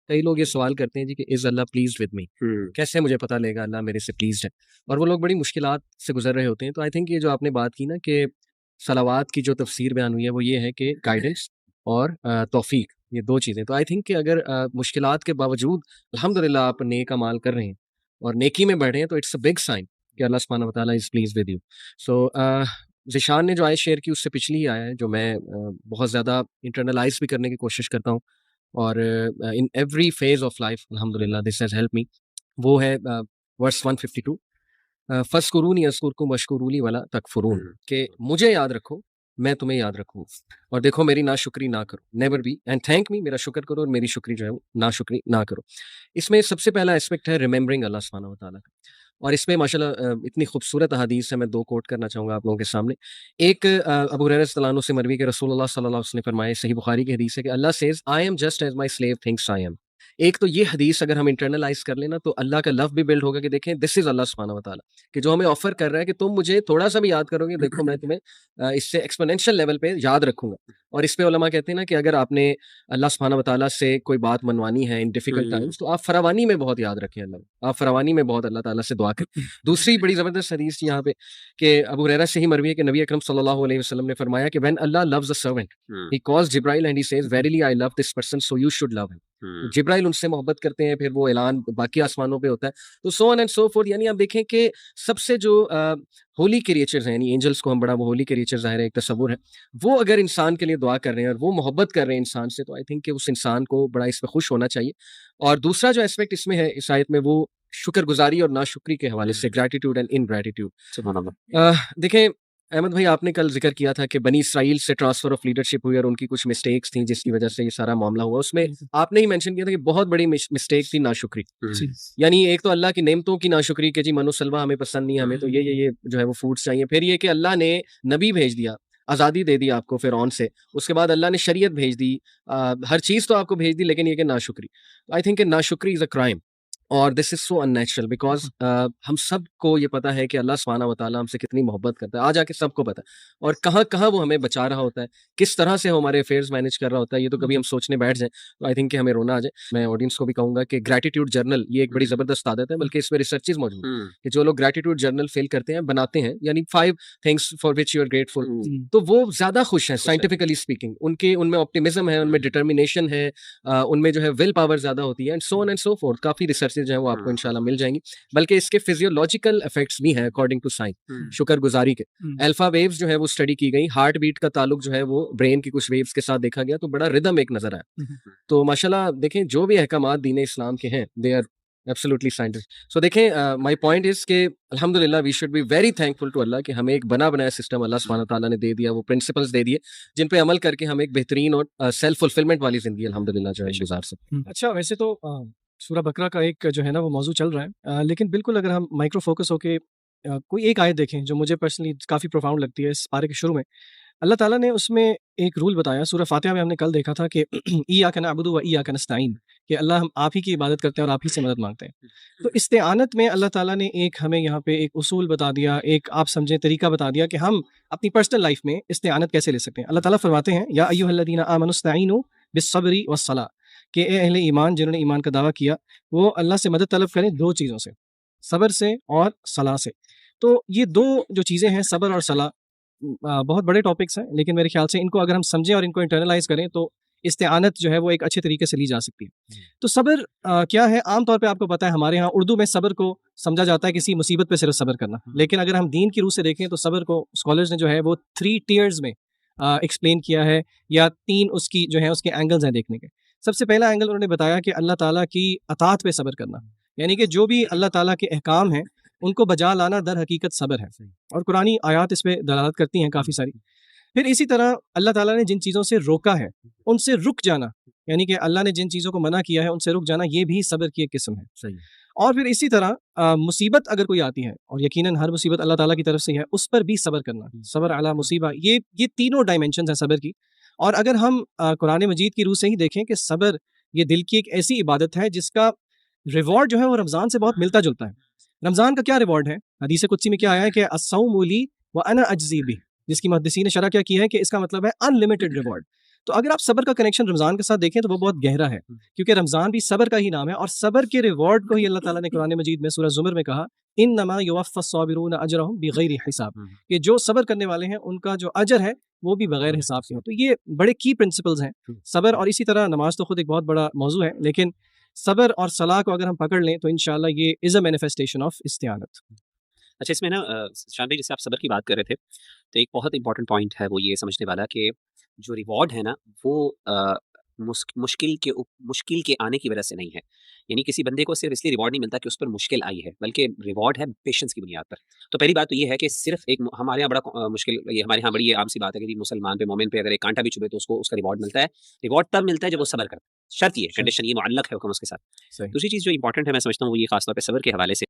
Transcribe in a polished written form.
کئی لوگ یہ سوال کرتے ہیں جی کہ از اللہ پلیزڈ ود می، کیسے مجھے پتہ لے گا اللہ میرے سے پلیزڈ ہے، اور وہ لوگ بڑی مشکلات سے گزر رہے ہوتے ہیں. تو آئی تھنک یہ جو آپ نے بات کی نا کہ صلوات کی جو تفسیر بیان ہوئی ہے وہ یہ ہے کہ گائیڈنس اور توفیق، یہ دو چیزیں. تو آئی تھنک کہ اگر مشکلات کے باوجود الحمدللہ آپ نیک اعمال کر رہے ہیں اور نیکی میں بڑھ رہے ہیں تو اٹس اے بگ سائن کہ اللہ سبحانہ وتعالیٰ از پلیز ود یو. سو ذیشان نے جو آیت شیئر کی اس سے پچھلی ہی آیا ہے جو میں بہت زیادہ انٹرنلائز بھی کرنے کی کوشش کرتا ہوں، اور in every phase of life الحمدللہ دس ہیز ہیلپ می. وہ ہے ورس 152، فَاذْكُرُونِی اذْکُرْکُم واشکروا لی ولا تکفرون، کہ مجھے یاد رکھو میں تمہیں یاد رکھوں اور دیکھو میری ناشکری نہ کرو. Never be and thank me, میرا شکر کرو اور میری شکری جو ہے وہ ناشکری نہ کرو. اس میں سب سے پہلا اسپیکٹ ہے ریممبرنگ اللہ سبحانہ وتعالیٰ کا، اور اس میں ماشاءاللہ اتنی خوبصورت احادیث ہے، میں دو کوٹ کرنا چاہوں گا آپ لوگوں کے سامنے. ایک ابو ہریرہ رضی اللہ عنہ سے مروی کہ رسول اللہ صلی اللہ علیہ وسلم نے فرمایا، صحیح بخاری کی حدیث ہے کہ Allah says I am just as my slave thinks I am. ایک تو یہ حدیث اگر ہم انٹرنلائز کر لینا تو اللہ کا لو بھی بلڈ ہوگا کہ دیکھیں دس از اللہ سبحانہ وتعالیٰ، کہ جو ہمیں آفر کر رہا ہے کہ تم مجھے تھوڑا سا بھی یاد کرو گے دیکھو میں تمہیں اس سے ایکسپونینشیل لیول پہ یاد رکھوں گا. اور اس پہ علماء کہتے ہیں نا کہ اگر آپ نے اللہ سبحانہ وتعالیٰ سے کوئی بات منوانی ہے ان ڈیفیکلٹ ٹائمس تو آپ فراوانی میں بہت یاد رکھیں اللہ، آپ فراوانی میں بہت اللہ تعالیٰ سے دعا کریں. دوسری بڑی زبردست حدیث یہاں پہ کہ ابو ہریرہ سے ہی مروی ہے کہ نبی اکرم صلی اللہ علیہ وسلم نے فرمایا کہ when Allah loves a servant he calls Jibril and he says verily I love this person so you should love him. جبرائیل ان سے محبت کرتے ہیں، پھر وہ اعلان باقی آسمانوں پہ ہوتا ہے. تو so on and so forth. یعنی آپ دیکھیں کہ سب سے جو ہولی کریچرز ہیں، یعنی اینجلس کو ہم بڑا وہ ہولی کریچر ظاہر ہے ایک تصور ہے، وہ اگر انسان کے لیے دعا کر رہے ہیں اور وہ محبت کر رہے ہیں انسان سے، تو آئی تھنک کہ اس انسان کو بڑا اس پہ خوش ہونا چاہیے. اور دوسرا جو اسپیکٹ اس میں ہے اس آیت میں وہ شکر گزاری اور ناشکری کے حوالے سے، گریٹیٹیوڈ اینڈ انگریٹیٹیوڈ. سبحان اللہ. دیکھیں احمد بھائی آپ نے کل ذکر کیا تھا کہ بنی اسرائیل سے ٹرانسفر آف لیڈرشپ ہوئی اور ان کی کچھ مسٹیکس تھیں جس کی وجہ سے یہ سارا معاملہ ہوا. اس میں آپ نے ہی مینشن کیا تھا کہ بہت بڑی مسٹیک تھی ناشکری. یعنی ایک تو اللہ کی نعمتوں کی ناشکری کہ جی منو سلوا ہمیں پسند نہیں، ہمیں تو یہ جو ہے وہ فوڈس چاہیے. پھر یہ کہ اللہ نے نبی بھیج دیا، آزادی دے دی آپ کو فرعون سے، اس کے بعد اللہ نے شریعت بھیج دی، ہر چیز تو آپ کو بھیج دی، لیکن یہ کہ ناشکری. آئی تھنک کہ ناشکری از اے کرائم اور دس از سو ان نیچرل بیکاز ہم سب کو یہ پتا ہے کہ اللہ سبحانہ وتعالیٰ ہم سے کتنی محبت کرتا ہے، آ جا کے سب کو پتا ہے، اور کہاں کہاں وہ ہمیں بچا رہا ہوتا ہے، کس طرح سے ہمارے افیئرز مینیج کر رہا ہوتا ہے. یہ تو کبھی ہم سوچنے بیٹھ جائیں تو آئی تھنک کہ ہمیں رونا آ جائے. میں آڈینس کو بھی کہوں گا کہ گریٹیٹیوڈ جرنل یہ ایک بڑی زبردست عادت ہے، بلکہ اس میں ریسرچز موجود ہیں کہ جو لوگ گریٹیٹیوڈ جرنل فل کرتے ہیں بناتے ہیں، یعنی 5 things for which you are grateful, تو وہ زیادہ خوش ہیں سائنٹیفکلی اسپیکنگ. ان میں آپٹیمزم ہے، ان میں ڈٹرمینیشن ہے، ان میں جو ہے ول پاور زیادہ ہوتی ہے، and so on and so forth. Coffee researches جو ہیں وہ آپ کو انشاءاللہ مل جائیں گی، بلکہ اس کے فزیولوجیکل افیکٹس بھی ہیں اکارڈنگ ٹو سائنس شکر گزاری کے. الفا ویوز جو ہے وہ اسٹڈی کی گئی، ہارٹ بیٹ کا تعلق جو ہے وہ برین کی کچھ ویوز کے ساتھ دیکھا گیا، تو بڑا ردم ایک نظر آیا. تو ماشاءاللہ دیکھیں جو بھی احکامات دین اسلام کے ہیں they are absolutely scientist. So دیکھیں مائی پوائنٹ از کہ الحمدللہ we should be very thankful to Allah کہ ہمیں ایک بنا بنایا سسٹم اللہ سبحانہ تعالیٰ نے دے دیا، وہ پرنسپلس دے دیے جن پہ عمل کر کے ہم ایک بہترین اور سیلف فلفلمنٹ والی زندگی الحمدللہ جو ہے گزار سکتے. اچھا ویسے تو سورہ بقرہ کا ایک جو ہے نا وہ موضوع چل رہا ہے، لیکن بالکل اگر ہم مائکرو فوکس ہو کے کوئی ایک آیت دیکھیں جو مجھے پرسنلی کافی پروفاؤنڈ لگتی ہے. اس پارے کے شروع میں اللہ تعالیٰ نے اس میں ایک رول بتایا. سورہ فاتحہ میں ہم نے کل دیکھا تھا کہ ایاک نعبد و ایاک نستعین، کہ اللہ ہم آپ ہی کی عبادت کرتے ہیں اور آپ ہی سے مدد مانگتے ہیں. تو استعانت میں اللہ تعالیٰ نے ایک ہمیں یہاں پہ ایک اصول بتا دیا، ایک آپ سمجھیں طریقہ بتا دیا کہ ہم اپنی پرسنل لائف میں استعانت کیسے لے سکتے ہیں. اللہ تعالیٰ فرماتے ہیں یا ایھا الذین آمنوا استعینوا بالصبر والصلاۃ، کہ اے اہل ایمان جنہوں نے ایمان کا دعویٰ کیا وہ اللہ سے مدد طلب کریں دو چیزوں سے، صبر سے اور صلاح سے. تو یہ دو جو چیزیں ہیں صبر اور صلاح بہت بڑے ٹاپکس ہیں، لیکن میرے خیال سے ان کو اگر ہم سمجھیں اور ان کو انٹرنلائز کریں تو استعانت جو ہے وہ ایک اچھے طریقے سے لی جا سکتی ہے. تو صبر کیا ہے؟ عام طور پہ آپ کو پتہ ہے ہمارے ہاں اردو میں صبر کو سمجھا جاتا ہے کسی مصیبت پہ صرف صبر کرنا، لیکن اگر ہم دین کی روح سے دیکھیں تو صبر کو اسکالرز نے جو ہے وہ 3 ٹیئرز میں ایکسپلین کیا ہے، یا 3 اس کی جو ہے اس کے اینگلز ہیں دیکھنے کے. سب سے پہلا اینگل انہوں نے بتایا کہ اللہ تعالیٰ کی اطاعت پہ صبر کرنا، یعنی کہ جو بھی اللہ تعالیٰ کے احکام ہیں ان کو بجا لانا در حقیقت صبر ہے، اور قرآنی آیات اس پہ دلالت کرتی ہیں کافی ساری. پھر اسی طرح اللہ تعالیٰ نے جن چیزوں سے روکا ہے ان سے رک جانا، یعنی کہ اللہ نے جن چیزوں کو منع کیا ہے ان سے رک جانا، یہ بھی صبر کی ایک قسم ہے. اور پھر اسی طرح مصیبت اگر کوئی آتی ہے، اور یقیناً ہر مصیبت اللہ تعالیٰ کی طرف سے ہے، اس پر بھی صبر کرنا، صبر علی مصیبہ، یہ تینوں ڈائمینشنز ہیں صبر کی. اور اگر ہم قرآن مجید کی روح سے ہی دیکھیں کہ صبر یہ دل کی ایک ایسی عبادت ہے جس کا ریوارڈ جو ہے وہ رمضان سے بہت ملتا جلتا ہے. رمضان کا کیا ریوارڈ ہے؟ حدیث قدسی میں کیا آیا ہے کہ الصوم لی وانا اجزی بہ، جس کی محدثین نے شرح کیا کی ہے کہ اس کا مطلب ہے ان لمیٹڈ ریوارڈ. تو اگر آپ صبر کا کنیکشن رمضان کے ساتھ دیکھیں تو وہ بہت گہرا ہے، کیونکہ رمضان بھی صبر کا ہی نام ہے، اور صبر کے ریوارڈ کو ہی اللہ تعالیٰ نے قرآن مجید میں سورہ زمر میں کہا انما یوفی الصابرون اجرهم بغیر حساب، کہ جو صبر کرنے والے ہیں ان کا جو اجر ہے وہ بھی بغیر حساب کے ہو. تو یہ بڑے کی پرنسپلز ہیں صبر، اور اسی طرح نماز تو خود ایک بہت بڑا موضوع ہے، لیکن صبر اور صلاح کو اگر ہم پکڑ لیں تو انشاءاللہ یہ از اے مینیفیسٹیشن آف استعانت. اچھا، اس میں نا شان بھائی جیسے آپ صبر کی بات کر رہے تھے تو ایک بہت امپورٹنٹ پوائنٹ ہے وہ یہ سمجھنے والا کہ جو ریوارڈ ہے نا وہ مشکل کے آنے کی وجہ سے نہیں ہے. یعنی کسی بندے کو صرف اس لیے ریوارڈ نہیں ملتا کہ اس پر مشکل آئی ہے، بلکہ ریوارڈ ہے پیشنس کی بنیاد پر. تو پہلی بات تو یہ ہے کہ صرف ایک ہمارے یہاں بڑا مشکل، یہ ہمارے یہاں بڑی عام سی بات ہے کہ مسلمان پہ مومن پہ اگر ایک کانٹا بھی چبھے تو اس کو اس کا ریوارڈ ملتا ہے. ریوارڈ تب ملتا ہے جب وہ صبر کرتا ہے، شرط یہ کنڈیشن یہ معلق ہے حکم اس کے ساتھ. دوسری چیز جو امپورٹنٹ ہے میں سمجھتا ہوں وہ یہ خاص طور پہ صبر کے حوالے سے